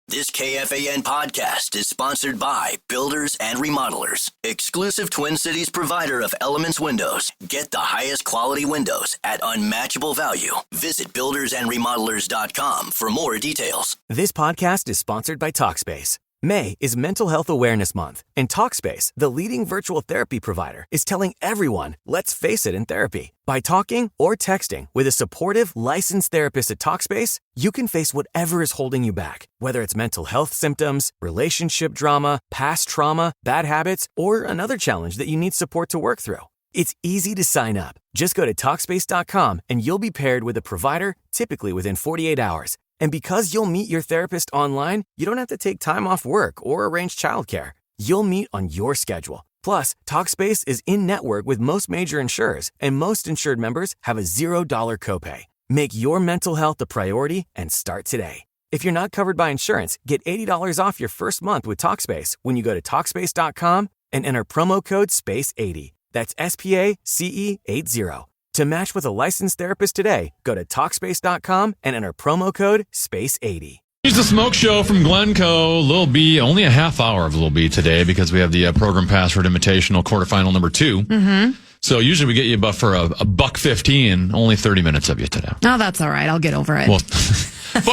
This KFAN podcast is sponsored by Builders and Remodelers, exclusive Twin Cities provider of Elements Windows. Get the highest quality windows at unmatchable value. Visit buildersandremodelers.com for more details. This podcast is sponsored by Talkspace. May is Mental Health Awareness Month, and Talkspace, the leading virtual therapy provider, is telling everyone, let's face it in therapy. By talking or texting with a supportive, licensed therapist at Talkspace, you can face whatever is holding you back, whether it's mental health symptoms, relationship drama, past trauma, bad habits, or another challenge that you need support to work through. It's easy to sign up. Just go to Talkspace.com and you'll be paired with a provider, typically within 48 hours. And because you'll meet your therapist online, you don't have to take time off work or arrange childcare. You'll meet on your schedule. Plus, Talkspace is in-network with most major insurers, and most insured members have a $0 copay. Make your mental health a priority and start today. If you're not covered by insurance, get $80 off your first month with Talkspace when you go to Talkspace.com and enter promo code SPACE80. That's SPACE80. To match with a licensed therapist today, go to Talkspace.com and enter promo code SPACE80. Here's the Smoke Show from Glencoe. Lil B, only a half hour of Lil B today because we have the Program Password Invitational quarterfinal number 2. Mm-hmm. So usually we get you for a $1.15, only 30 minutes of you today. Oh, that's all right. I'll get over it. Well,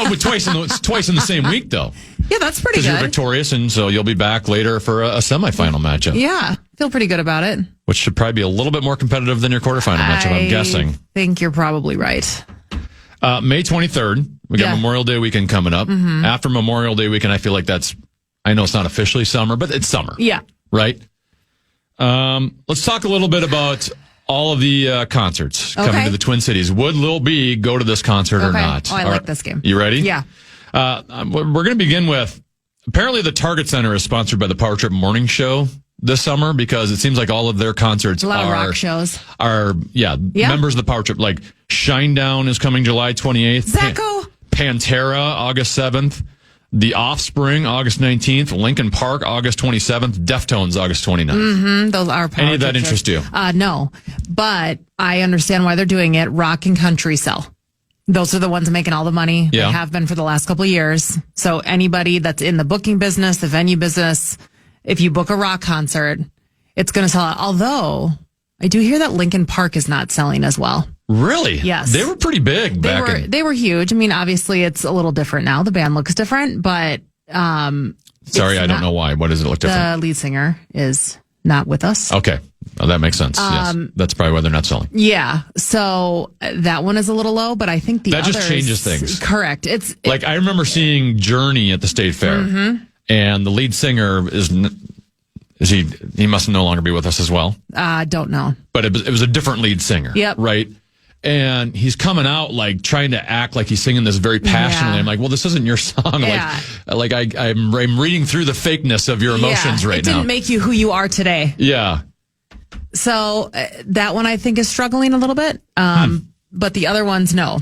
but twice in the same week, though. Yeah, that's pretty good. Because you're victorious, and so you'll be back later for a semifinal matchup. Yeah, feel pretty good about it. Which should probably be a little bit more competitive than your quarterfinal matchup, I'm guessing. I think you're probably right. May 23rd, we got Memorial Day weekend coming up. Mm-hmm. After Memorial Day weekend, I feel like I know it's not officially summer, but it's summer. Yeah. Right? Let's talk a little bit about all of the concerts coming to the Twin Cities. Would Lil B go to this concert or not? Oh, I like this game. You ready? Yeah. We're going to begin with, apparently the Target Center is sponsored by the Power Trip Morning Show this summer because it seems like all of their concerts a lot of rock shows are members of the Power Trip. Like Shinedown is coming July 28th. Zacko. Pantera August 7th. The Offspring August 19th. Linkin Park August 27th. Deftones August 29th. Mm-hmm. Those are Power Any of that interest you? No, but I understand why they're doing it. Rock and country sell. Those are the ones making all the money. Yeah. They have been for the last couple of years. So anybody that's in the booking business, the venue business, if you book a rock concert, it's going to sell out. Although I do hear that Linkin Park is not selling as well. Really? Yes. They were pretty big They were huge. I mean, obviously it's a little different now. The band looks different, but sorry, I don't know why. What does it look different? The lead singer is not with us. Okay. Oh, that makes sense. Yes. That's probably why they're not selling. Yeah. So that one is a little low, but I think that just changes things. Correct. Like I remember seeing Journey at the State Fair, and the lead singer he must no longer be with us as well. Don't know. But it was a different lead singer. Yep. Right. And he's coming out like trying to act like he's singing this very passionately. Yeah. I'm like, well, this isn't your song. Yeah. I'm reading through the fakeness of your emotions right now. It didn't make you who you are today. Yeah. So that one I think is struggling a little bit. But the other ones, no.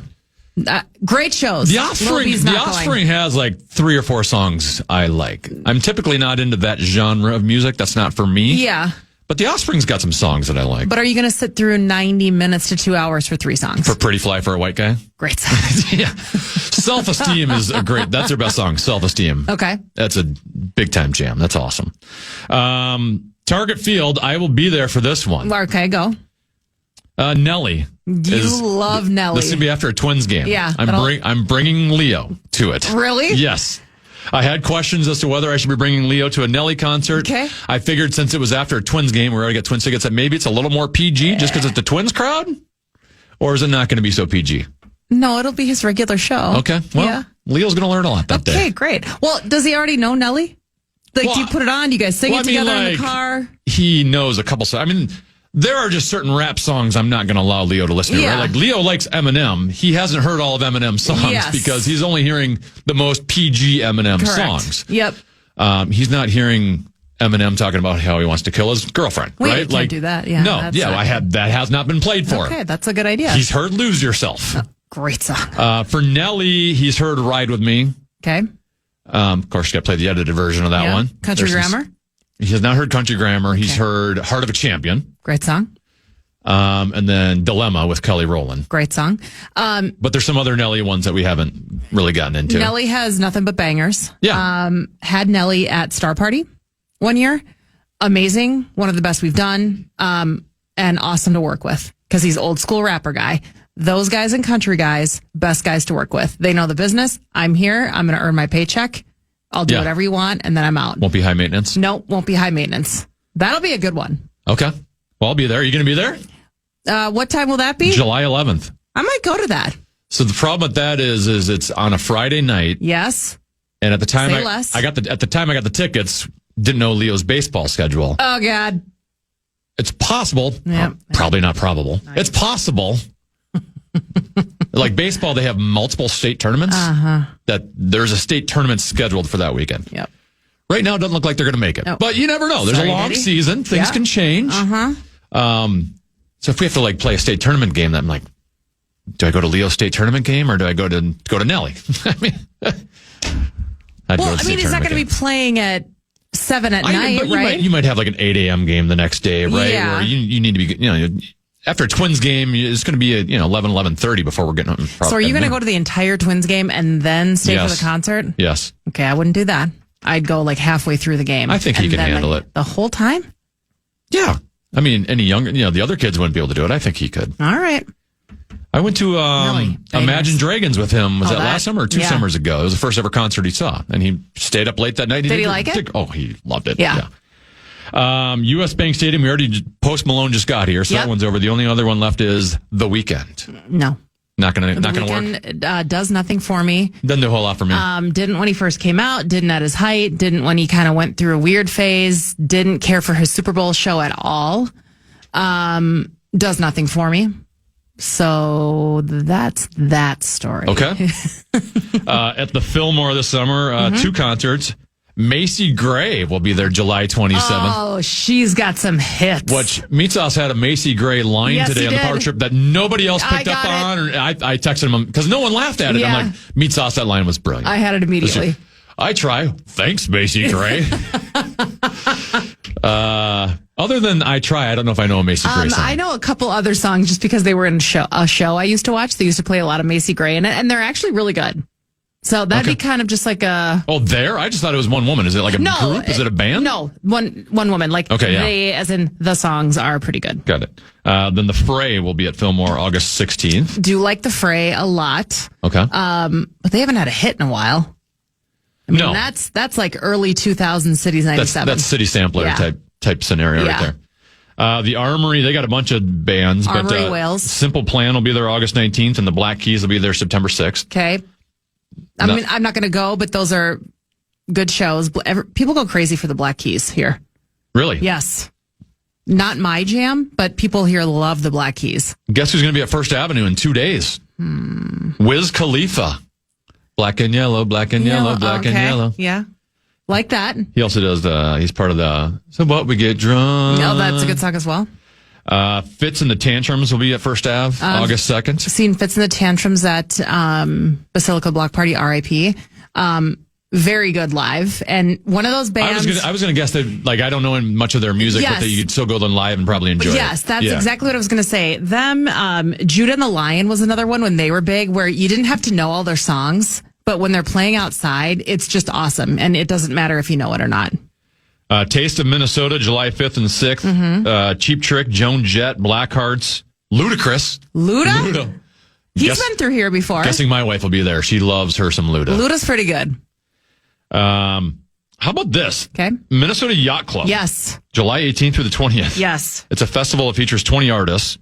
Great shows. The Offspring has like 3 or 4 songs I like. I'm typically not into that genre of music. That's not for me. Yeah. But the Offspring's got some songs that I like. But are you going to sit through 90 minutes to 2 hours for 3 songs? For Pretty Fly for a White Guy? Great song. Yeah. Self-Esteem is that's their best song, Self-Esteem. Okay. That's a big-time jam. That's awesome. Target Field, I will be there for this one. Okay, go. Nelly. You love Nelly. This is going to be after a Twins game. Yeah. I'm bringing Leo to it. Really? Yes. I had questions as to whether I should be bringing Leo to a Nelly concert. Okay. I figured since it was after a Twins game, we're going to get Twins tickets, that maybe it's a little more PG just because it's the Twins crowd? Or is it not going to be so PG? No, it'll be his regular show. Okay. Well, Leo's going to learn a lot that day. Okay, great. Well, does he already know Nelly? Do you put it on? Do you guys sing it together in the car? He knows a couple songs. I mean, there are just certain rap songs I'm not going to allow Leo to listen to. Right? Like Leo likes Eminem. He hasn't heard all of Eminem's songs because he's only hearing the most PG Eminem songs. Yep. He's not hearing Eminem talking about how he wants to kill his girlfriend. Wait, right? You can't do that. Yeah. No. That has not been played for. Okay, that's a good idea. He's heard "Lose Yourself." Great song. For Nelly, he's heard "Ride with Me." Okay. Of course, you got to play the edited version of that one. Country Grammar. He has not heard Country Grammar. He's heard "Heart of a Champion." Great song. And then Dilemma with Kelly Rowland. Great song. But there's some other Nelly ones that we haven't really gotten into. Nelly has nothing but bangers. Yeah. Had Nelly at Star Party one year. Amazing. One of the best we've done. And awesome to work with because he's old school rapper guy. Those guys and country guys, best guys to work with. They know the business. I'm here. I'm going to earn my paycheck. I'll do whatever you want, and then I'm out. Won't be high maintenance? No, won't be high maintenance. That'll be a good one. Okay. Well, I'll be there. Are you going to be there? What time will that be? July 11th. I might go to that. So the problem with that is it's on a Friday night. Yes. And at the time Say I got the tickets, didn't know Leo's baseball schedule. Oh, God. It's possible. Yeah. Probably not probable. Nice. It's possible. Like baseball, they have multiple state tournaments. That there's a state tournament scheduled for that weekend. Yep. Right now, it doesn't look like they're going to make it. Nope. But you never know. There's a long season. Things can change. So if we have to play a state tournament game, I'm like, do I go to Leo's state tournament game or do I go to Nelly? I mean, he's not going to be playing at 7 at night, right? You might have like an 8 a.m. game the next day, right? Yeah. Where you need to be, after a Twins game, it's going to be 11:30 before we're getting. So are you going to go to the entire Twins game and then stay for the concert? Yes. Okay, I wouldn't do that. I'd go halfway through the game. I think he can handle it. The whole time? Yeah. I mean, any younger, the other kids wouldn't be able to do it. I think he could. All right. I went to Imagine Dragons with him. Was that last summer or 2 summers ago? It was the first ever concert he saw. And he stayed up late that night. Did he like it? Oh, he loved it. Yeah. U.S. Bank Stadium, Post Malone just got here, so that one's over. The only other one left is The Weeknd. No. Not gonna work. Does nothing for me. Doesn't do a whole lot for me. Didn't when he first came out. Didn't at his height. Didn't when he kind of went through a weird phase. Didn't care for his Super Bowl show at all. Does nothing for me. So that's that story. Okay. At the Fillmore this summer, 2 concerts. Macy Gray will be there July 27th. Oh, she's got some hits. Which Meatsaus had a Macy Gray line today on the power trip that nobody else picked up on. Or I texted him because no one laughed at it. Yeah. I'm like, Meatsaus, that line was brilliant. I had it immediately. I try. Thanks, Macy Gray. Other than I try, I don't know if I know a Macy Gray song. I know a couple other songs just because they were in a show I used to watch. They used to play a lot of Macy Gray in it, and they're actually really good. So that'd be kind of just like a... Oh, there? I just thought it was one woman. Is it like a group? Is it a band? No, one woman. They, as in the songs, are pretty good. Got it. Then the Fray will be at Fillmore August 16th. Do like the Fray a lot. Okay. But they haven't had a hit in a while. I mean, that's like early 2000s Cities 97. That's City Sampler type scenario right there. The Armory, they got a bunch of bands. Armory Wales. Simple Plan will be there August 19th, and the Black Keys will be there September 6th. Okay. I mean, I'm not going to go, but those are good shows. People go crazy for the Black Keys here. Really? Yes. Not my jam, but people here love the Black Keys. Guess who's going to be at First Avenue in 2 days? Wiz Khalifa. Black and yellow, black and yellow, black and yellow. Yeah. Like that. He also does he's part of the So What We Get Drunk. No, that's a good song as well. Fitz and the Tantrums will be at First Ave August 2nd. Seen Fitz and the Tantrums at Basilica Block Party, RIP. Very good live. And one of those bands. I was going to guess that, I don't know much of their music, but that you could still go live and probably enjoy it. Yes, that's exactly what I was going to say. Them, Judah and the Lion was another one when they were big, where you didn't have to know all their songs, but when they're playing outside, it's just awesome. And it doesn't matter if you know it or not. Taste of Minnesota, July 5th and 6th. Cheap Trick, Joan Jett, Blackhearts, Ludacris. Luda? He's been through here before. Guessing my wife will be there. She loves her some Luda. Luda's pretty good. How about this? Okay. Minnesota Yacht Club. Yes. July 18th through the 20th. Yes. It's a festival that features 20 artists.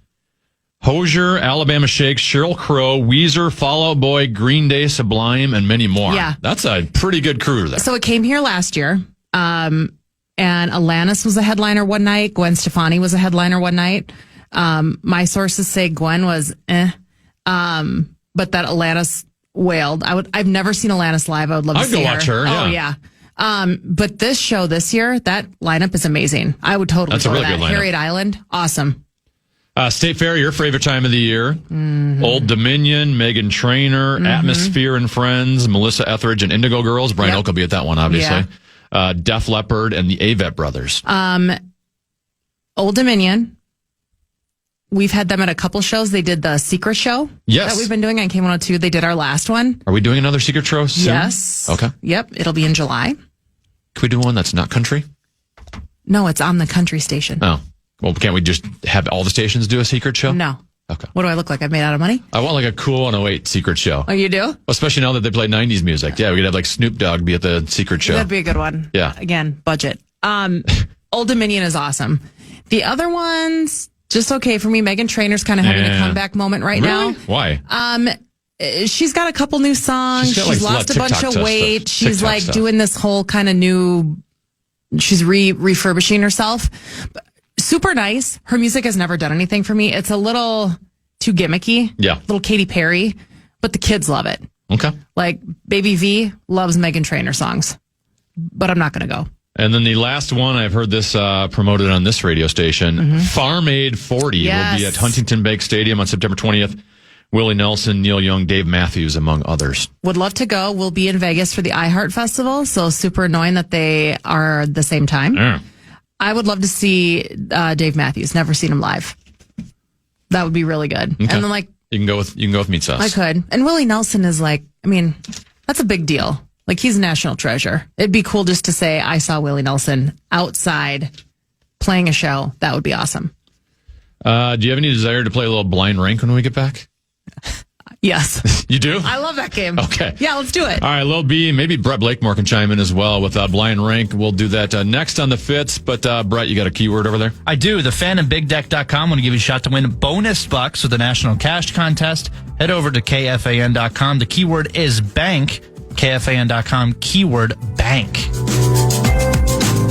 Hosier, Alabama Shakes, Sheryl Crow, Weezer, Fall Out Boy, Green Day, Sublime, and many more. Yeah. That's a pretty good crew there. So it came here last year. And Alanis was a headliner one night. Gwen Stefani was a headliner one night. My sources say Gwen was but that Alanis wailed. I've never seen Alanis live. I would love to see her. I'd go watch her. Oh, yeah. But this show this year, that lineup is amazing. I would totally That's a really that. good lineup. Harriet Island, awesome. State Fair, your favorite time of the year. Old Dominion, Megan Trainor, Atmosphere and Friends, Melissa Etheridge and Indigo Girls. Brian Oak will be at that one, obviously. Def Leppard and the Avett Brothers. Old Dominion, we've had them at a couple shows. They did the Secret Show Yes. that we've been doing on K102. They did our last one. Are we doing another secret show soon? Yes. Okay. Yep. It'll be in July. Can we do one that's not country? No, it's on the country station. Oh. Well, can't we just have all the stations do a secret show? No. Okay. What do I look like? I've made out of money? I want like a cool 108 secret show. Oh, you do? Especially now that they play 90s music. Yeah, we could have like Snoop Dogg be at the secret show. That'd be a good one. Yeah. Again, budget. Old Dominion is awesome. The other ones, just okay for me. Meghan Trainor's kind of having a comeback moment right Really? now. Why? She's got a couple new songs. She's got, She's like, lost a TikTok bunch of stuff. weight. She's TikTok like stuff. doing this whole kind of new, she's refurbishing herself. Super nice. Her music has never done anything for me. It's a little too gimmicky. Yeah. Little Katy Perry, but the kids love it. Okay. Like Baby V loves Meghan Trainor songs, but I'm not going to go. And then the last one, I've heard this promoted on this radio station. Farm Aid 40 will be at Huntington Bank Stadium on September 20th. Willie Nelson, Neil Young, Dave Matthews, among others. Would love to go. We'll be in Vegas for the iHeart Festival, so super annoying that they are the same time. Yeah. I would love to see Dave Matthews. Never seen him live. That would be really good. Okay. And then like You can go with meat sauce. I could. And Willie Nelson is like, I mean, that's a big deal. Like he's a national treasure. It'd be cool just to say I saw Willie Nelson outside playing a show. That would be awesome. Do you have any desire to play a little blind rank when we get back? Yes. You do? I love that game. Okay. Yeah, let's do it. All right, Lil B, maybe Brett Blakemore can chime in as well with blind rank. We'll do that next on the Fits. But Brett, you got a keyword over there? I do. The fan and BigDeck.com want to give you a shot to win bonus bucks with the National Cash Contest. Head over to KFAN.com. The keyword is bank. KFAN.com, keyword bank.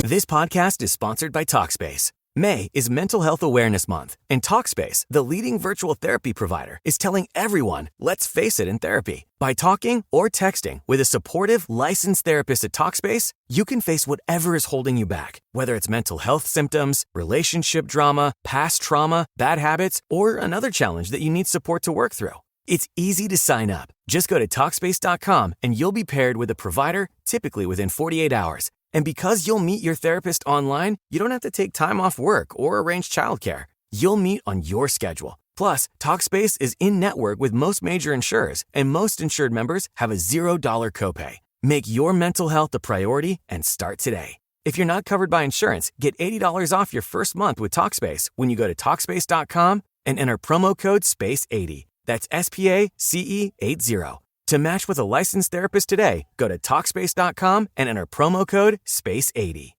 This podcast is sponsored by Talkspace. May is Mental Health Awareness Month, and Talkspace, the leading virtual therapy provider, is telling everyone, let's face it in therapy. By talking or texting with a supportive, licensed therapist at Talkspace, you can face whatever is holding you back, whether it's mental health symptoms, relationship drama, past trauma, bad habits, or another challenge that you need support to work through. It's easy to sign up. Just go to Talkspace.com and you'll be paired with a provider, typically within 48 hours. And because you'll meet your therapist online, you don't have to take time off work or arrange childcare. You'll meet on your schedule. Plus, Talkspace is in-network with most major insurers, and most insured members have a $0 copay. Make your mental health a priority and start today. If you're not covered by insurance, get $80 off your first month with Talkspace when you go to Talkspace.com and enter promo code SPACE80. That's SPACE80. To match with a licensed therapist today, go to Talkspace.com and enter promo code SPACE80.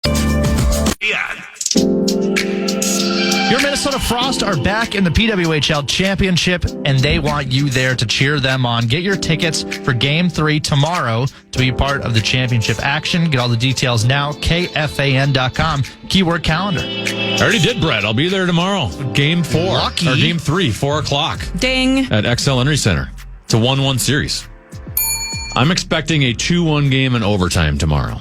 Your Minnesota Frost are back in the PWHL Championship, and they want you there to cheer them on. Get your tickets for Game 3 tomorrow to be part of the championship action. Get all the details now, KFAN.com, keyword calendar. I already did, Brett. I'll be there tomorrow. Game 4. Lucky. Or Game 3, 4 o'clock. Ding. At XL Energy Center. It's a 1-1 series. I'm expecting a 2-1 game in overtime tomorrow.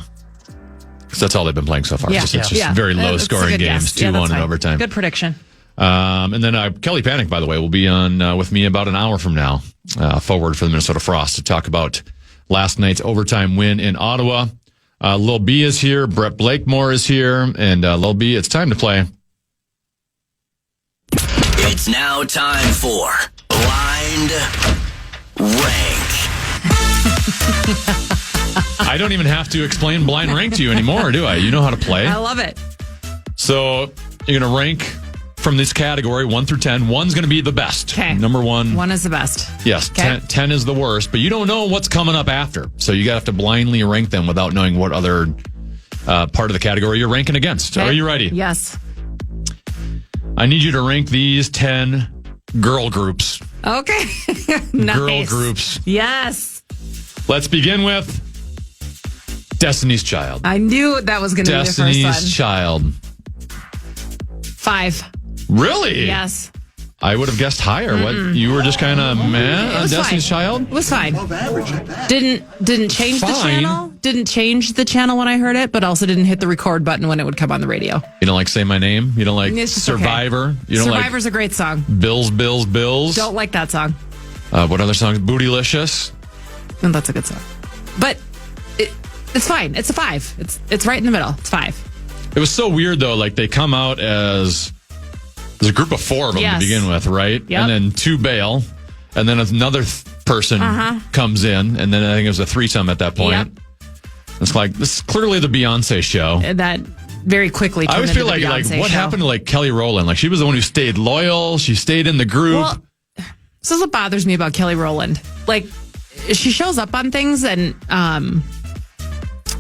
Because that's all they've been playing so far. Yeah. It's just very That's a low-scoring good games, guess. 2-1 in fine. overtime. Good prediction. And then Kelly Panic, by the way, will be on with me about an hour from now, forward for the Minnesota Frost, to talk about last night's overtime win in Ottawa. Lil B is here. Brett Blakemore is here. And Lil B, it's time to play. It's now time for Blind Rank. I don't even have to explain blind rank to you anymore, do I? You know how to play. I love it. So you're going to rank from this category 1 through 10. 1's going to be the best. Okay. Number 1. 1 is the best. Yes. Okay. 10 is the worst, but you don't know what's coming up after. So you have to blindly rank them without knowing what other part of the category you're ranking against. Okay. Are you ready? Yes. I need you to rank these 10 girl groups. Okay. Nice. Girl groups. Yes. Let's begin with Destiny's Child. I knew that was going to be the first Destiny's one. Child. 5. Really? Yes. I would have guessed higher. What, you were just kind of meh on was Destiny's fine. Child? It was fine. Didn't change the Fine. channel. Didn't change the channel when I heard it, but also didn't hit the record button when it would come on the radio. You don't like Say My Name? You don't like It's just okay. Survivor? You don't Survivor's a great song. like Bills, Bills, Bills? Don't like that song. What other songs? Bootylicious? And that's a good song. But it's fine. It's a 5. It's right in the middle. It's 5. It was so weird, though. Like, they come out as There's a group of 4 of them to begin with, right? Yep. And then 2 bail. And then another person comes in. And then I think it was a threesome at that point. Yep. It's like, this is clearly the Beyonce show. That very quickly turned I always into feel the like Beyonce what show. happened to like Kelly Rowland? Like she was the one who stayed loyal. She stayed in the group. Well, this is what bothers me about Kelly Rowland. Like, she shows up on things and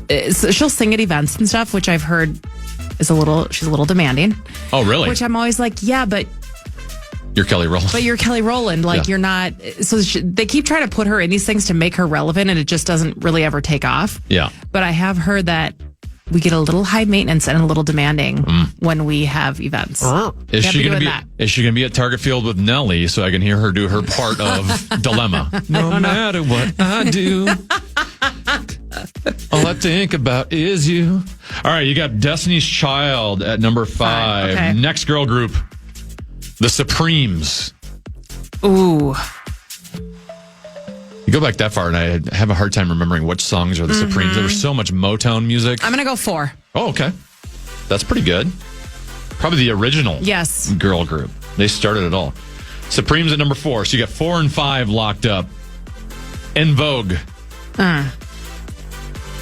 she'll sing at events and stuff, which I've heard she's a little demanding. Oh, really? Which I'm always like, yeah, but you're Kelly Rowland. But you're Kelly Rowland. Like, you're not. So they keep trying to put her in these things to make her relevant, and it just doesn't really ever take off. Yeah. But I have heard that we get a little high maintenance and a little demanding when we have events. Is she going to be at Target Field with Nelly so I can hear her do her part of Dilemma? No matter what I do, all I think about is you. All right, you got Destiny's Child at number 5. Okay. Next girl group, The Supremes. Ooh. You go back that far, and I have a hard time remembering which songs are The Supremes. There was so much Motown music. I'm going to go 4. Oh, okay. That's pretty good. Probably the original girl group. They started it all. Supremes at number 4. So you got 4 and 5 locked up. En Vogue.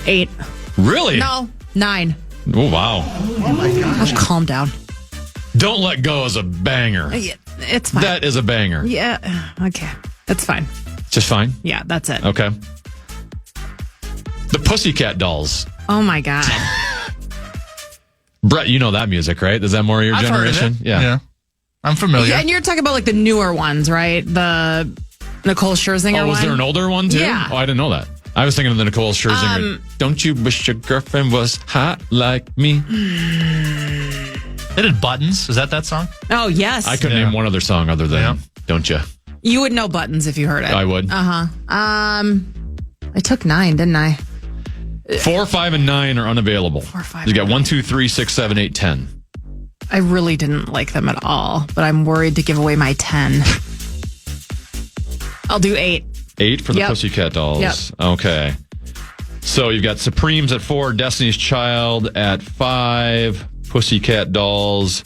8. Really? No, 9. Oh, wow. Oh, my gosh. Calm down. Don't Let Go is a banger. Yeah, it's fine. That is a banger. Yeah. Okay. It's fine. Just fine? Yeah, that's it. Okay. The Pussycat Dolls. Oh, my God. Brett, you know that music, right? Is that more your I've generation? Heard of it. Yeah. I'm familiar. Yeah, and you're talking about like the newer ones, right? The Nicole Scherzinger one. Was there an older one, too? Yeah. Oh, I didn't know that. I was thinking of the Nicole Scherzinger. Don't you wish your girlfriend was hot like me? They did Buttons. Is that song? Oh, yes. I couldn't name one other song other than Don't You? You would know Buttons if you heard it. I would. I took 9, didn't I? 4, 5, and 9 are unavailable. 4, 5, You got and 1, 2, 3, 6, 7, 8, 10. I really didn't like them at all, but I'm worried to give away my 10. I'll do 8. 8 for the Pussycat Dolls. Yep. Okay. So you've got Supremes at 4, Destiny's Child at 5, Pussycat Dolls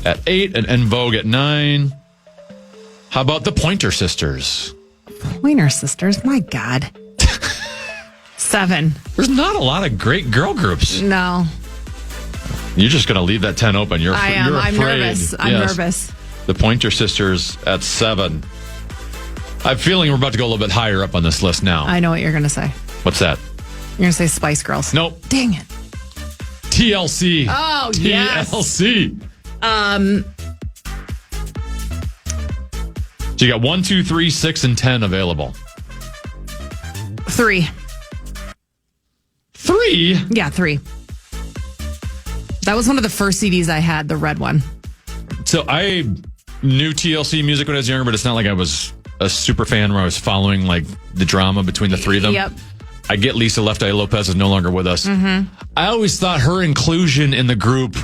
at 8, and En Vogue at 9. How about the Pointer Sisters? Pointer Sisters? My God. 7. There's not a lot of great girl groups. No. You're just going to leave that 10 open. You're I am. You're I'm afraid. nervous. I'm nervous. The Pointer Sisters at 7. I'm feeling we're about to go a little bit higher up on this list now. I know what you're going to say. What's that? You're going to say Spice Girls. Nope. Dang it. TLC. Oh, yes. TLC. So you got 1, 2, 3, 6, and 10 available. 3. 3? Yeah, 3. That was one of the first CDs I had, the red one. So I knew TLC music when I was younger, but it's not like I was a super fan where I was following like the drama between the three of them. Yep. I get Lisa Left Eye Lopez is no longer with us. Mm-hmm. I always thought her inclusion in the group,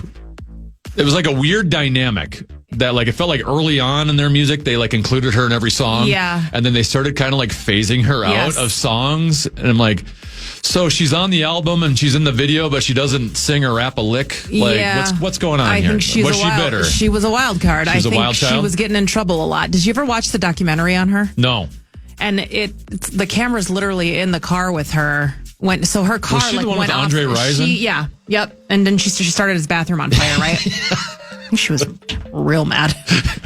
it was like a weird dynamic that like it felt like early on in their music they like included her in every song. Yeah. And then they started kind of like phasing her out of songs. And I'm like, so she's on the album and she's in the video, but she doesn't sing or rap a lick. Like, what's going on here? I think she was a wild card. I think she was getting in trouble a lot. Did you ever watch the documentary on her? No. And the camera's literally in the car with her. So her car was she the one went with Andre off. Rison? Yep. And then she started his bathroom on fire, right? I think she was real mad.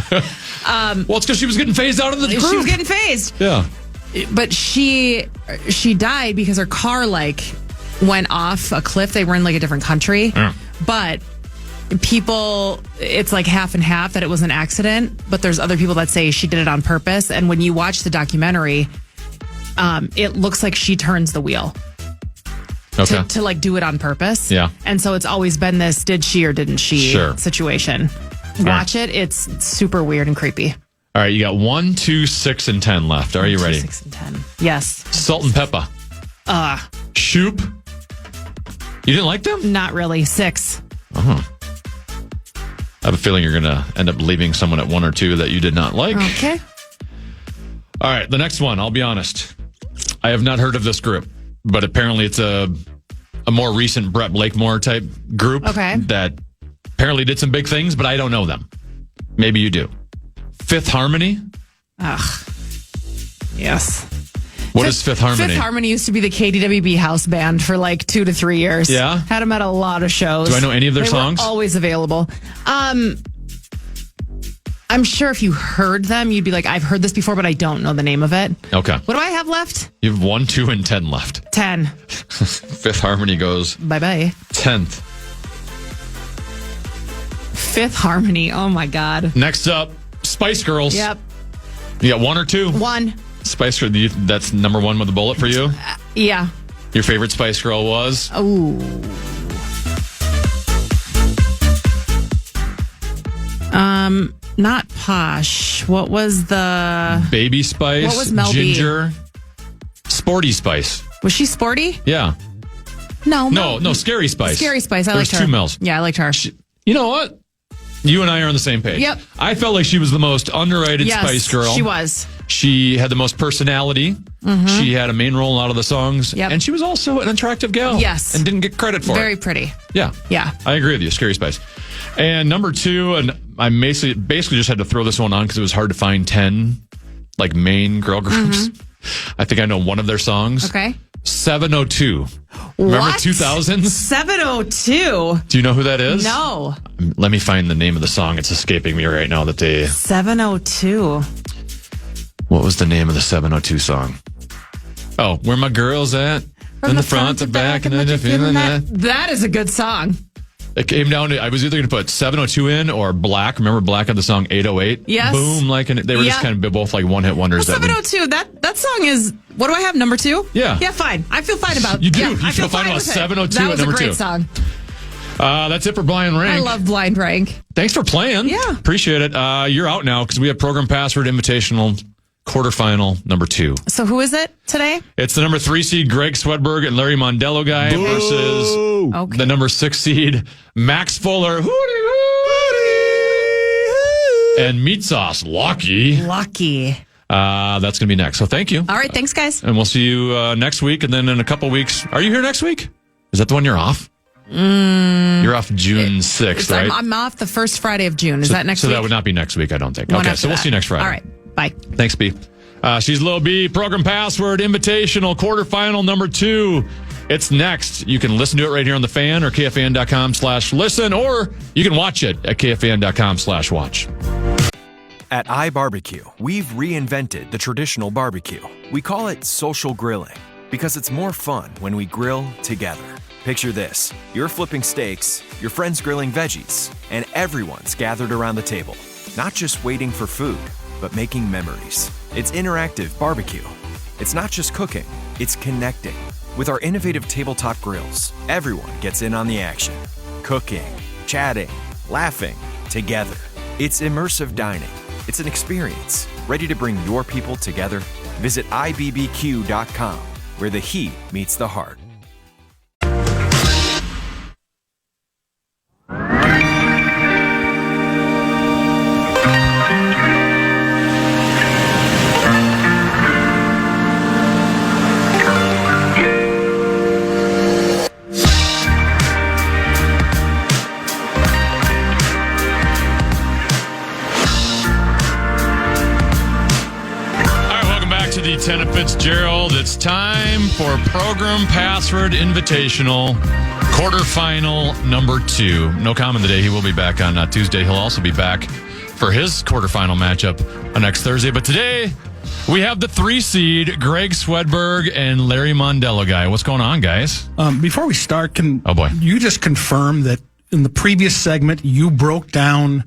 Well, it's because she was getting phased out of the group. She was getting phased. Yeah. But she died because her car went off a cliff. They were in a different country. Yeah. But people, it's like half and half that it was an accident. But there's other people that say she did it on purpose. And when you watch the documentary, it looks like she turns the wheel. Okay. To do it on purpose. Yeah. And so it's always been this did she or didn't she situation. Watch it. It's super weird and creepy. All right, you got 1, 2, 6, and 10 left. Are you ready? 6 and 10. Yes. Salt and Pepper. Shoop. You didn't like them? Not really. 6. I have a feeling you're going to end up leaving someone at 1 or 2 that you did not like. Okay. All right, the next one, I'll be honest. I have not heard of this group, but apparently it's a more recent Brett Blakemore type group that apparently did some big things, but I don't know them. Maybe you do. Fifth Harmony? Ugh. Yes. What is Fifth Harmony? Fifth Harmony used to be the KDWB house band for like 2 to 3 years. Yeah? Had them at a lot of shows. Do I know any of their songs? Were always available. I'm sure if you heard them, you'd be like, I've heard this before, but I don't know the name of it. Okay. What do I have left? You have 1, 2, and 10 left. 10. Fifth Harmony goes Bye-bye. 10th. Fifth Harmony. Oh, my God. Next up, Spice Girls. Yep. You got 1 or 2? 1. Spice Girl, that's number 1 with a bullet for you? Yeah. Your favorite Spice Girl was? Oh. Not Posh. What was the... Baby Spice. What was Mel B? Ginger. Sporty Spice. Was she sporty? Yeah. No, Scary Spice. Scary Spice. I There's liked her. 2 Mels. Yeah, I liked her. You know what? You and I are on the same page. Yep. I felt like she was the most underrated Yes, Spice Girl. she was. She had the most personality. Mm-hmm. She had a main role in a lot of the songs. Yep. And she was also an attractive gal. Yes. And didn't get credit for Very it. pretty. Yeah. Yeah. I agree with you. Scary Spice. And number 2, and I basically just had to throw this one on because it was hard to find 10 like main girl groups. I think I know one of their songs. Okay. 702. Remember What? 2000s? 702. Do you know who that is? No. Let me find the name of the song. It's escaping me right now. 702. What was the name of the 702 song? Oh, Where My Girls At? From In the front to back, and then you're feeling that. That is a good song. It came down to, I was either going to put 702 in or Black. Remember Black had the song 808? Yes. Boom, they were just kind of both like one-hit wonders. Well, 702, that song is, what do I have, number 2? Yeah. Yeah, fine. I feel fine about it. You do. Yeah, You I feel fine about with it. 702 That at was number a great 2. song. That's it for Blind Rank. I love Blind Rank. Thanks for playing. Yeah. Appreciate it. You're out now because we have Program Password Invitational quarterfinal number 2. So who is it today? It's the number 3 seed Greg Swedberg and Larry Mondello guy versus the number 6 seed Max Fuller and Meat Sauce Lucky. That's going to be next. So thank you. All right. Thanks, guys. And we'll see you next week. And then in a couple weeks, are you here next week? Is that the one you're off? You're off June 6th, right? I'm off the first Friday of June. Is that next week? So that would not be next week, I don't think. One Okay, after so we'll that. see you next Friday. All right. Bye. Thanks, B. She's Lil B. Program Password Invitational quarterfinal number 2. It's next. You can listen to it right here on the Fan or KFAN.com/listen, or you can watch it at KFAN.com/watch. At iBarbecue, we've reinvented the traditional barbecue. We call it social grilling because it's more fun when we grill together. Picture this. You're flipping steaks, your friend's grilling veggies, and everyone's gathered around the table. Not just waiting for food, but making memories. It's interactive barbecue. It's not just cooking, it's connecting. With our innovative tabletop grills, everyone gets in on the action. Cooking, chatting, laughing, together. It's immersive dining. It's an experience, ready to bring your people together. Visit ibbq.com, where the heat meets the heart. The Tennafitzgerald. It's time for Program Password Invitational quarterfinal number 2. No comment today. He will be back on Tuesday. He'll also be back for his quarterfinal matchup on next Thursday. But today we have the 3 seed Greg Swedberg and Larry Mondello guy. What's going on, guys? Before we start, can you just confirm that in the previous segment you broke down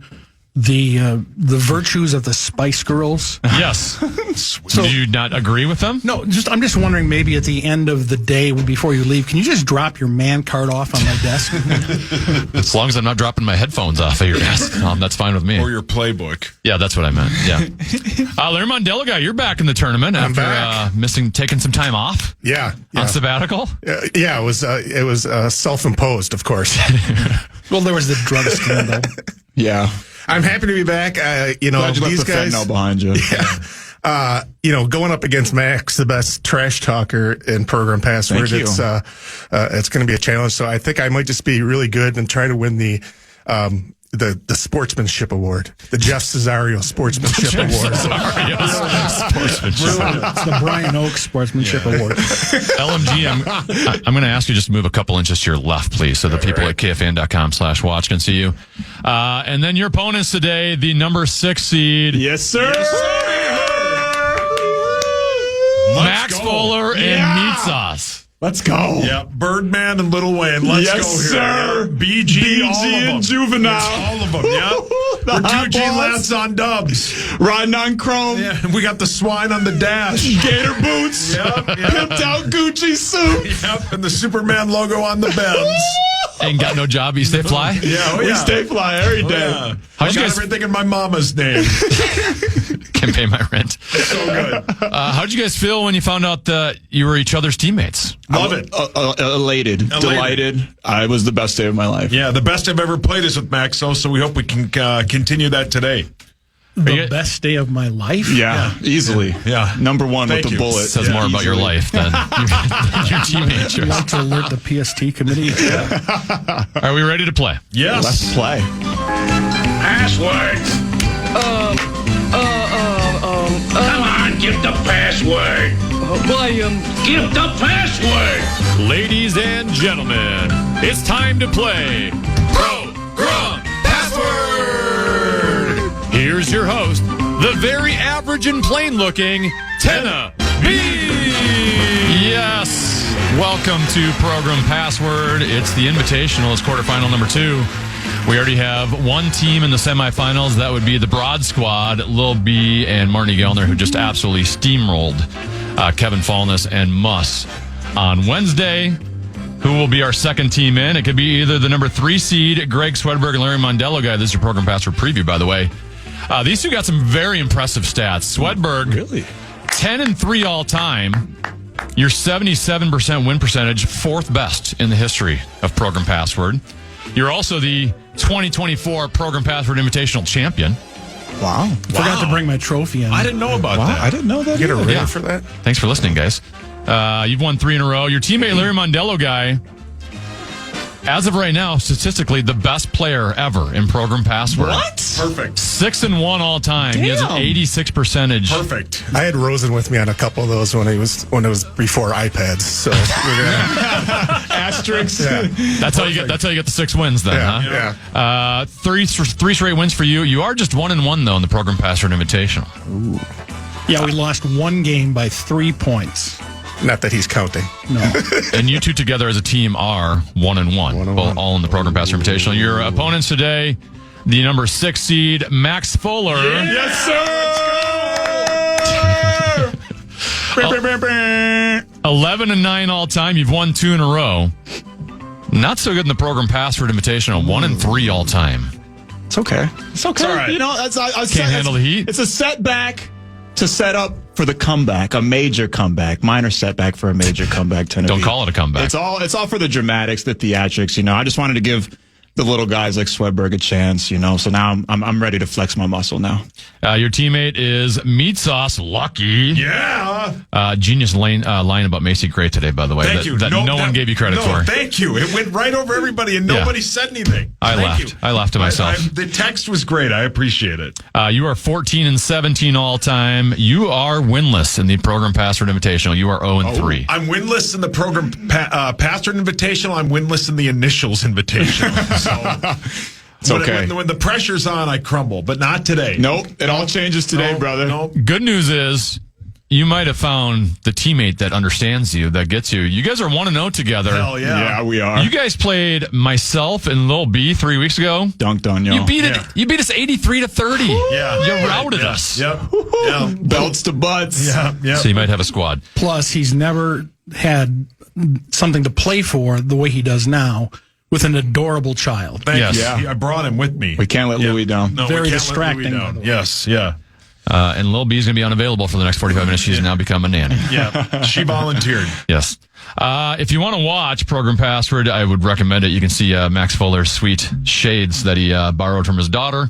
the virtues of the Spice Girls? Yes. So, do you not agree with them? No, I'm just wondering, maybe at the end of the day before you leave, can you just drop your man card off on my desk? As long as I'm not dropping my headphones off of your desk, that's fine with me. Or your playbook. Yeah, that's what I meant. Yeah. Larry Mondello guy, you're back in the tournament after taking some time off. Yeah. On sabbatical. Yeah, it was self-imposed, of course. Well, there was the drug scandal. Yeah. I'm happy to be back. Glad you left these the guys fentanyl behind you. Yeah. Going up against Maxx, the best trash talker in Program Password. Thank you. It's going to be a challenge. So I think I might just be really good and try to win the the sportsmanship award, the Jeff Cesario sportsmanship award. It's the Brian Oaks Sportsmanship Award. LMG, I'm going to ask you just to move a couple inches to your left, please, so the people at KFAN.com/watch can see you. And then your opponents today, the number 6 seed. Yes, sir. Maxx Fuller and Meat Sauce. Let's go. Yeah, Birdman and Lil Wayne. Let's go here. Sir. BG, all of them. and Juvenile. All of them, yeah. We're 2G lads on dubs. Riding on chrome. Yeah, we got the swine on the dash. Gator boots. Pimped out Gucci suit. Yep, and the Superman logo on the Benz. Ain't got no job, you stay fly? Yeah, We stay fly every day. Yeah. How'd I you got guys- everything in my mama's name. Can pay my rent. So good. How'd you guys feel when you found out that you were each other's teammates? Love it. Elated. Delighted. It was the best day of my life. Yeah, the best I've ever played is with Maxx, so we hope we can continue that today. The best day of my life? Yeah, easily. Yeah. Number one Thank with the you. bullet. Says more about your life than your teammates. I'd like to alert the PST committee. Are we ready to play? Yes. Let's play. Password. Come on, give the password. Give the password. Ladies and gentlemen, it's time to play Program Password. Here's your host, the very average and plain-looking Tenna B. Yes, welcome to Program Password. It's the Invitational. It's quarterfinal number 2. We already have one team in the semifinals. That would be the Broad Squad, Lil B and Marnie Gellner, who just absolutely steamrolled Kevin Fallness and Muss on Wednesday. Who will be our second team in? It could be either the number 3 seed, Greg Swedberg and Larry Mondello guy. This is your Program Password preview, by the way. These two got some very impressive stats. Swedberg, Really? 10-3 all time. Your 77% win percentage, 4th best in the history of Program Password. You're also the 2024 Program Password Invitational champion. Wow. Forgot to bring my trophy in. I didn't know about that. I didn't know that. Get a either. ring for that? Thanks for listening, guys. You've won 3 in a row. Your teammate, Larry Mondello guy, as of right now, statistically, the best player ever in Program Password. What? Perfect. 6-1 all time. He has an 86 percentage. Perfect. I had Rosen with me on a couple of those when it was before iPads. So we're gonna Asterisks. That's how you get the 6 wins then, huh? yeah. Three straight wins for you. You are just 1-1 though in the Program Password Invitational. Yeah, we lost one game by 3 points. Not that he's counting. No. And you two together as a team are 1-1. Well, all in the Program Password Invitational. Your opponents today, the number 6 seed, Maxx Fuller. Yes, sir. 11-9 all time. You've won 2 in a row. Not so good in the Program Password Invitational. 1-3 all time. It's okay. It's okay. all right. You know, I Can't handle the heat. It's a setback to set up for the comeback, a major comeback, minor setback for a major comeback. Don't call it a comeback. It's all for the dramatics, the theatrics. You know, I just wanted to give the little guys like Swedberg a chance. You know, so now I'm ready to flex my muscle now. Your teammate is Meat Sauce Lucky. Yeah. Genius line about Macy Gray today, by the way. Thank you. That no one gave you credit for. Thank you. It went right over everybody, and nobody said anything. I Thank laughed. you. I laughed to myself. The text was great. I appreciate it. You are 14-17 all time. You are winless in the Program Password Invitational. You are 0-3. I'm winless in the program Password Invitational. I'm winless in the Initials Invitational. So It's okay. When the pressure's on, I crumble, but not today. Nope. It all changes today, No, brother. No. Good news is you might have found the teammate that understands you, that gets you. You guys are 1-0 together. Hell yeah. Yeah, we are. You guys played myself and Lil B 3 weeks ago. Dunked on y'all. You beat it. Yeah. You beat us 83-30. Yeah. You routed us. Yep. Yeah. Belts to butts. Yeah. Yeah. So you might have a squad. Plus, he's never had something to play for the way he does now with an adorable child. Thank Yes. you. Yeah. I brought him with me. We can't let Louis down. No, Very we can't distracting, Let Louis by down. the way. Yes. Yeah. And Lil B is going to be unavailable for the next 45 minutes. She's now become a nanny. Yeah. She volunteered. Yes. If you want to watch Program Password, I would recommend it. You can see Maxx Fuller's sweet shades that he borrowed from his daughter.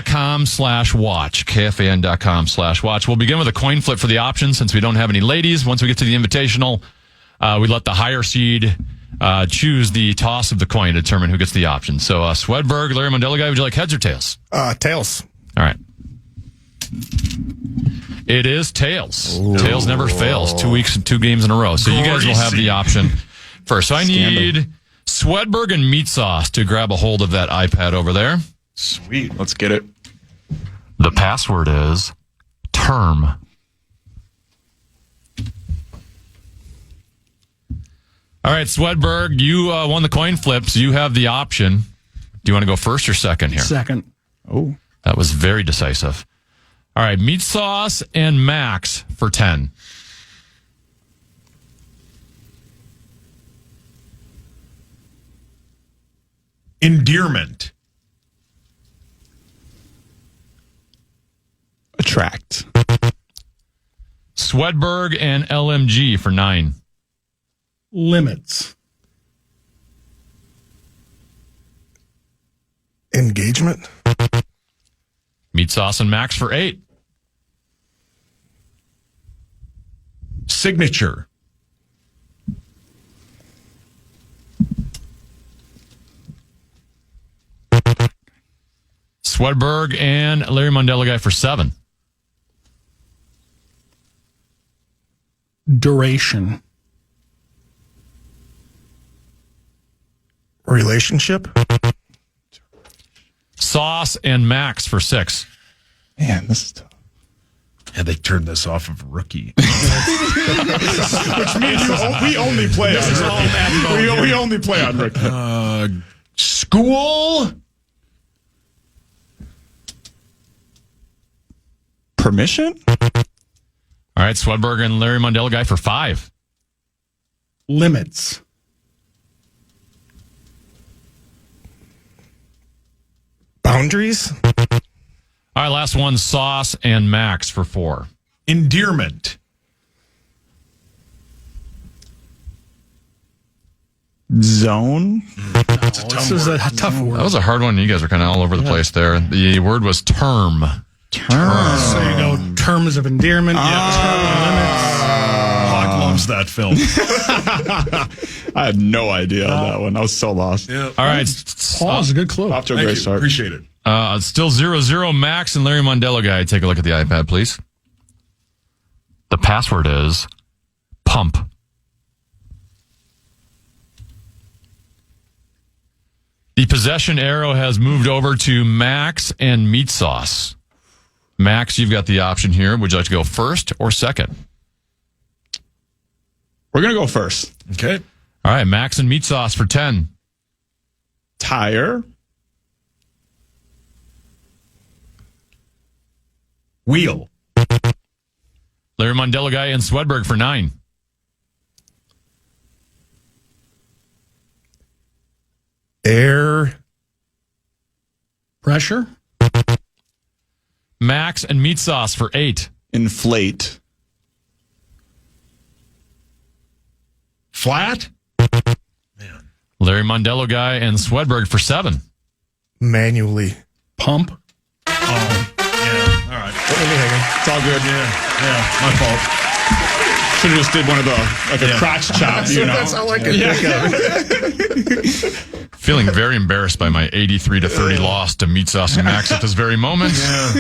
KFAN.com/watch. KFAN.com/watch. We'll begin with a coin flip for the options since we don't have any ladies. Once we get to the Invitational, we let the higher seed choose the toss of the coin to determine who gets the option. So, Swedberg, Larry Mondello guy, would you like heads or tails? Tails. All right. It is tails. Ooh. Tails never fails. 2 weeks and 2 games in a row. So you guys will have the option first. So I need Swedberg and Meat Sauce to grab a hold of that iPad over there. Sweet. Let's get it. The password is term. All right, Swedberg, you won the coin flips. You have the option. Do you want to go first or second here? Second. Oh. That was very decisive. All right, Meat Sauce and Maxx for 10. Endearment. Attract. Swedberg and LMG for 9. Limits. Engagement. Meat Sauce and Maxx for 8. Signature. Swedberg and Larry Mondello guy for 7. Duration. Relationship. Sauce and Maxx for 6. Man, this is tough. And they turned this off of Rookie. Which means we only play on Rookie. We only play on Rookie. School. Permission? All right, Swedberg and Larry Mondello guy for 5. Limits. Boundaries. All right, last one, Sauce and Maxx for 4. Endearment. Zone. This is a tough word. That was a hard one. You guys are kind of all over the place there. The word was term. Term. So you go terms of endearment. Hawk loves that film. I had no idea on that one. I was so lost. Yeah. All right. Paul is a good clue. Off to a Thank great you. start. Appreciate it. It's still 0-0. Maxx and Larry Mondello guy. Take a look at the iPad, please. The password is pump. The possession arrow has moved over to Maxx and Meat Sauce. Maxx, you've got the option here. Would you like to go first or second? We're going to go first. Okay. All right, Maxx and Meat Sauce for 10. Tire. Wheel. Larry Mondello guy and Swedberg for 9. Air. Pressure. Maxx and Meat Sauce for 8. Inflate. Flat. Larry Mondello guy and Swedberg for 7. Manually. Pump. Oh, yeah. All right. It's all good. Yeah, my fault. Should have just did one of the, like a crotch chop, you know? That's all I could think of. Feeling very embarrassed by my 83-30 loss to Meat Sauce and Maxx at this very moment. Yeah.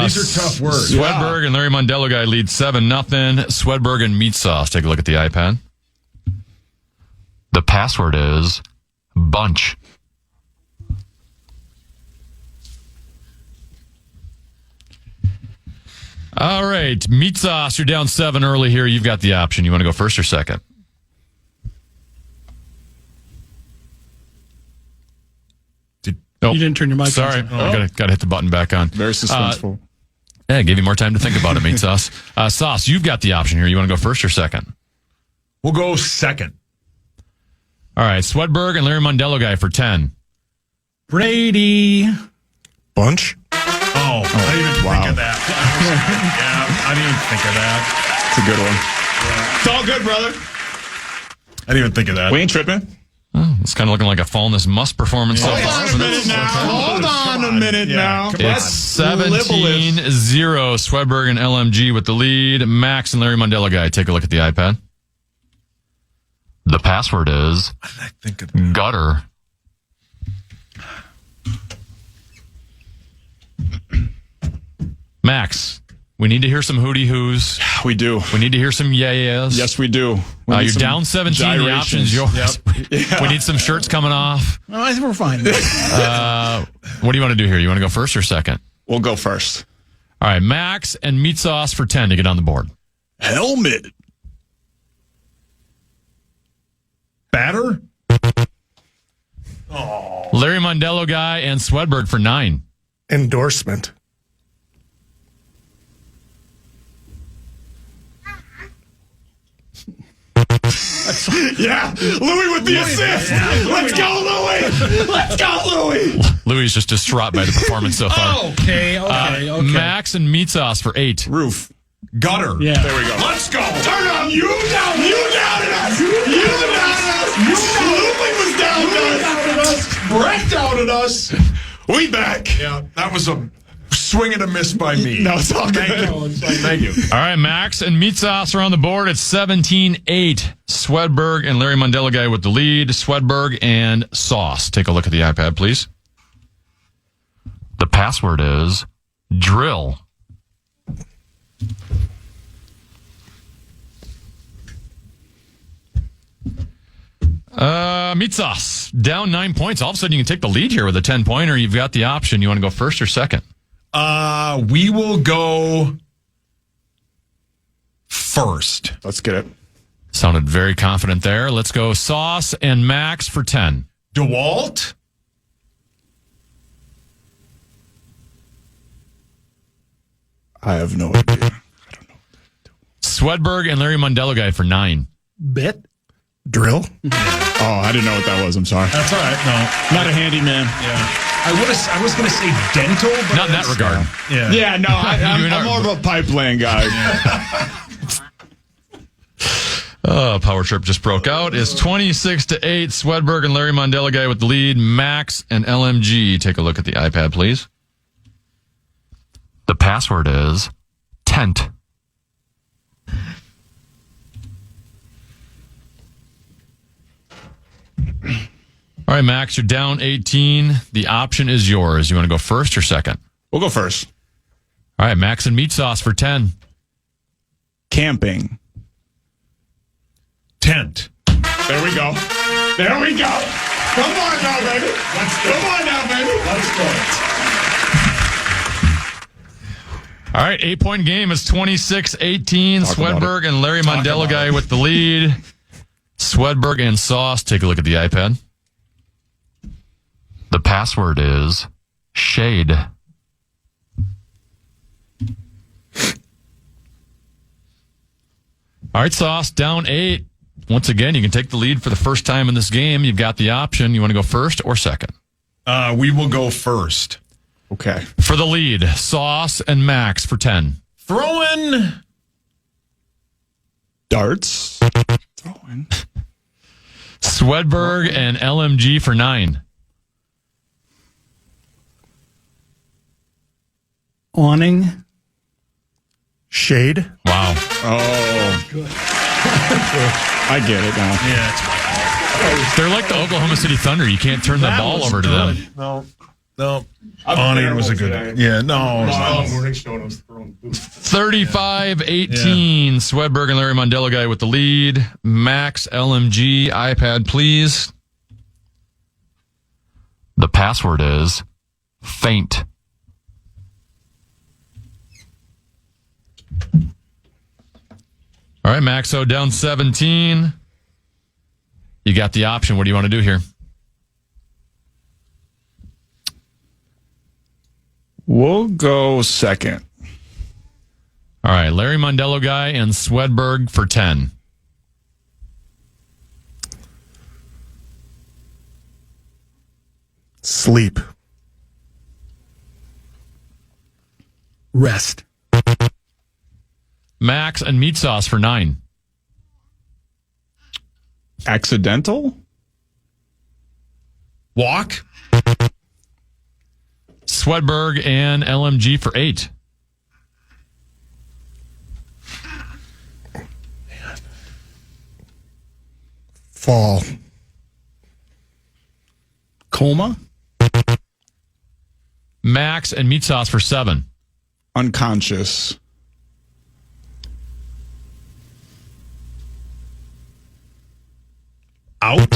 These are tough words. Swedberg and Larry Mondello guy lead 7-0. Swedberg and Meat Sauce. Take a look at the iPad. The password is bunch. All right, Meat Sauce, you're down 7 early here. You've got the option. You want to go first or second? You didn't turn your mic on. Sorry. Got to hit the button back on. Very suspenseful. Yeah, give you more time to think about it, Meat Sauce. Sauce, you've got the option here. You want to go first or second? We'll go second. All right, Swedberg and Larry Mondello guy for 10. Brady. Bunch. Oh, I didn't even think of that. Yeah, I didn't even think of that. It's a good one. It's all good, brother. I didn't even think of that. We ain't tripping. Oh, it's kind of looking like a Fall in This Must performance. So Hold far, on but a minute that's now. okay. Hold on a minute now. It's 17-0. Swedberg and LMG with the lead. Maxx and Larry Mondello guy. Take a look at the iPad. The password is gutter. Max, we need to hear some hootie hoos. We do. We need to hear some yeah-yeahs. Yes, we do. You're down 17. The option's yours. Yep. Yeah. We need some shirts coming off. Oh, I think we're fine. What do you want to do here? You want to go first or second? We'll go first. All right, Max and meat sauce for 10 to get on the board. Helmet. Batter? Larry Mondello guy and Swedberg for 9. Endorsement. Yeah, Louis with the assist. Let's go, Louis. Let's go, Louis. Louis is just distraught by the performance so far. Okay. Max and meat sauce for 8. Roof. Gutter. Yeah. There we go. Let's go. Turn on. You doubted us. You doubted us. Louis was doubted us. Brett doubted us. We back. Yeah, that was a swing and a miss by me. No, it's all good. Thank you. All right, Max and meat sauce are on the board at 17-8. Swedberg and Larry Mondello guy with the lead. Swedberg and sauce. Take a look at the iPad, please. The password is drill. Meat sauce down 9 points. All of a sudden, you can take the lead here with a 10-pointer. You've got the option. You want to go first or second? We will go first. Let's get it. Sounded very confident there. Let's go sauce and Max for 10. DeWalt? I have no idea. I don't know. Swedberg and Larry Mondello guy for 9. Bit. Drill. Oh, I didn't know what that was. I'm sorry. That's all right. No. Not a handyman. Yeah. I was going to say dental, but Not in that regard. Yeah. Yeah, no, I'm more of a pipeline guy. Power trip just broke out. It's 26-8. Swedberg and Larry Mondello guy with the lead. Max and LMG. Take a look at the iPad, please. The password is tent. All right, Max, you're down 18. The option is yours. You want to go first or second? We'll go first. All right, Max and meat sauce for 10. Camping. Tent. There we go. There we go. Come on now, baby. Come on now, baby. Let's go. All right, 8-point game is 26-18. Swedberg and Larry Mondello guy with the lead. Swedberg and sauce. Take a look at the iPad. The password is shade. All right, sauce, down 8. Once again, you can take the lead for the first time in this game. You've got the option. You want to go first or second? We will go first. Okay. For the lead, sauce and Max for 10. Throwing Darts. Throwing. Swedberg and LMG for 9. Awning. Shade. Wow. Oh. I get it now. Yeah, They're like the Oklahoma City Thunder. You can't turn the ball over to them. No. Awning was a good one. Yeah, no. 35-18. Swedberg and Larry Mondello guy with the lead. Max, LMG, iPad, please. The password is faint. All right, Max, so down 17. You got the option. What do you want to do here? We'll go second. All right, Larry Mondello guy and Swedberg for 10. Sleep. Rest. Max and meat sauce for 9. Accidental? Walk. Swedberg and LMG for 8. Fall. Coma. Maxx and meat sauce for 7. Unconscious. Out.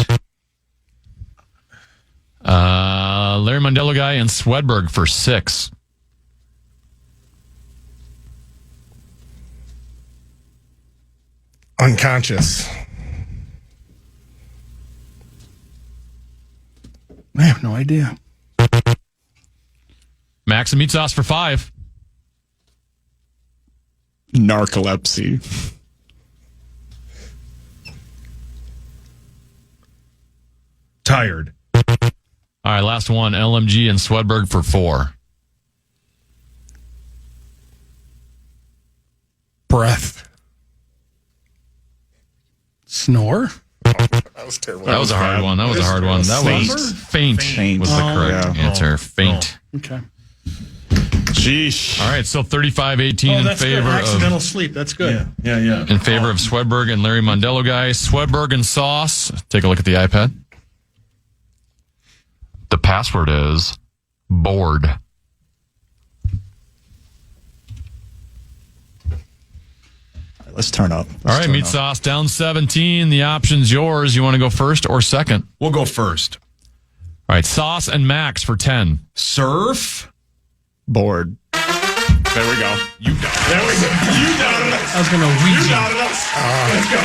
Larry Mondello guy and Swedberg for 6. Unconscious. I have no idea. Maxx and meat sauce for 5. Narcolepsy. Tired. All right, last one. LMG and Swedberg for 4. Breath. Snore. That was terrible. That was a hard one. That was a hard one. That was faint was the correct answer. Faint. Okay. Sheesh. All right, so 35-18 in That's good. favor Accidental of sleep. That's good. Yeah. in favor of Swedberg and Larry Mondello guy. Swedberg and sauce. Take a look at the iPad. The password is bored. Let's turn up. All right, meat sauce down 17. The option's yours. You want to go first or second? We'll go first. All right, sauce and Maxx for 10. Surf. Bored. There we go. You got it. There we go. You got it. I was going to You Ouija. got it. Let's go.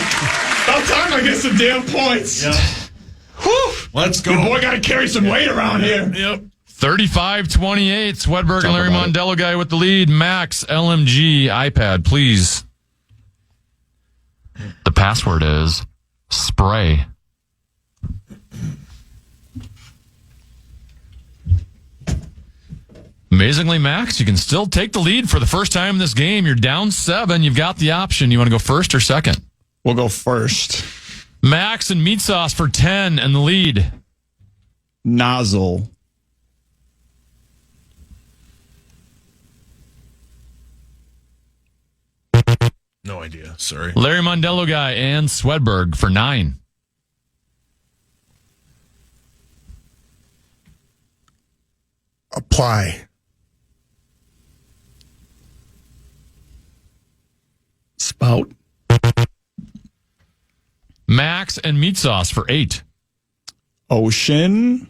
About time I get some damn points. Yeah. Whew. Let's go. Your boy got to carry some weight around here. Yep. 35-28. Swedberg and Larry about it. Mondello guy with the lead. Maxx, LMG, iPad, please. The password is spray. Amazingly, Maxx, you can still take the lead for the first time in this game. You're down 7. You've got the option. You want to go first or second? We'll go first. Maxx and meat sauce for 10 and the lead. Nozzle. No idea. Sorry. Larry Mondello guy and Swedberg for 9. Apply. Spout. Maxx and meat sauce for 8. Ocean.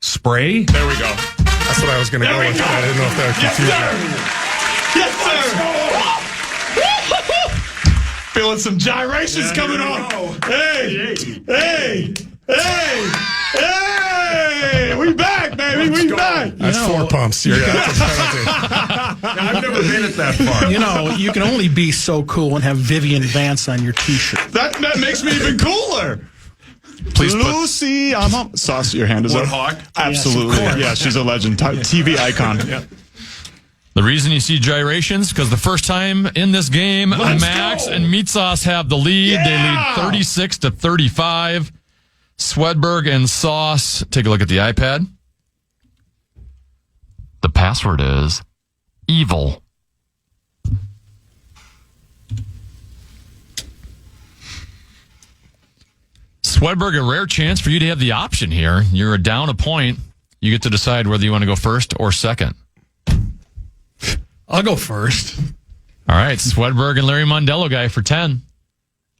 Spray. There we go. That's what I was going to go with. I didn't know if that would confuse you. Yes, sir. Feeling some gyrations coming on. Hey. We back, baby. We back. That's 4 pumps. That's a penalty. I've never been at that far. You know, you can only be so cool and have Vivian Vance on your T-shirt. That makes me even cooler. Please put Lucy, I'm home. Sauce, your hand is up. Woodhawk? Absolutely. Yes, of course. Yeah, she's a legend. TV icon. the reason you see gyrations because the first time in this game, Maxx and meat sauce have the lead. They lead 36-35. Swedberg and sauce. Take a look at the iPad. The password is evil. Swedberg, a rare chance for you to have the option here. You're down a point. You get to decide whether you want to go first or second. I'll go first. All right, Swedberg and Larry Mondello guy for 10.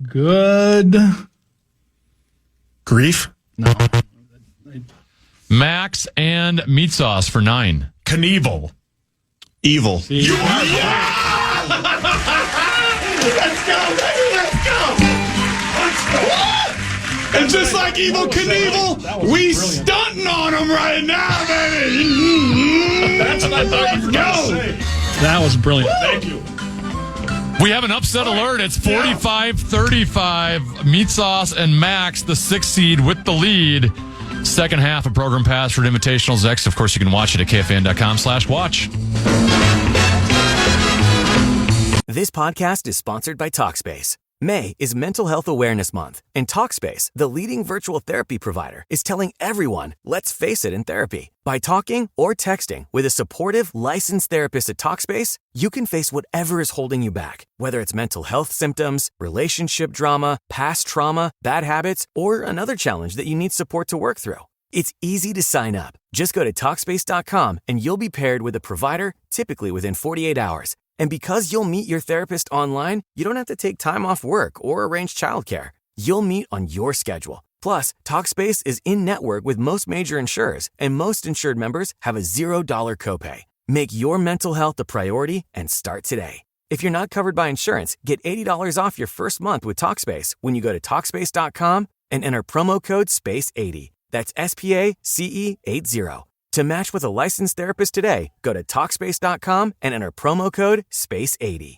Good. Grief? No. Maxx and meat sauce for 9. Knievel. Evil. You are. Let's go, baby. Let's go. And just like Evil Knievel, we stunting on him right now, baby. That's what I thought you were going to say. That was brilliant. Thank you. We have an upset alert. It's 45-35. Meat sauce and Maxx, the 6th seed with the lead. Second half of Program Password Invitationals X. Of course, you can watch it at KFAN.com/watch. This podcast is sponsored by Talkspace. May is Mental Health Awareness Month, and Talkspace, the leading virtual therapy provider, is telling everyone, let's face it in therapy. By talking or texting with a supportive, licensed therapist at Talkspace, you can face whatever is holding you back, whether it's mental health symptoms, relationship drama, past trauma, bad habits, or another challenge that you need support to work through. It's easy to sign up. Just go to Talkspace.com and you'll be paired with a provider, typically within 48 hours. And because you'll meet your therapist online, you don't have to take time off work or arrange childcare. You'll meet on your schedule. Plus, Talkspace is in-network with most major insurers, and most insured members have a $0 copay. Make your mental health a priority and start today. If you're not covered by insurance, get $80 off your first month with Talkspace when you go to Talkspace.com and enter promo code SPACE80. That's SPACE80. To match with a licensed therapist today, go to Talkspace.com and enter promo code SPACE80.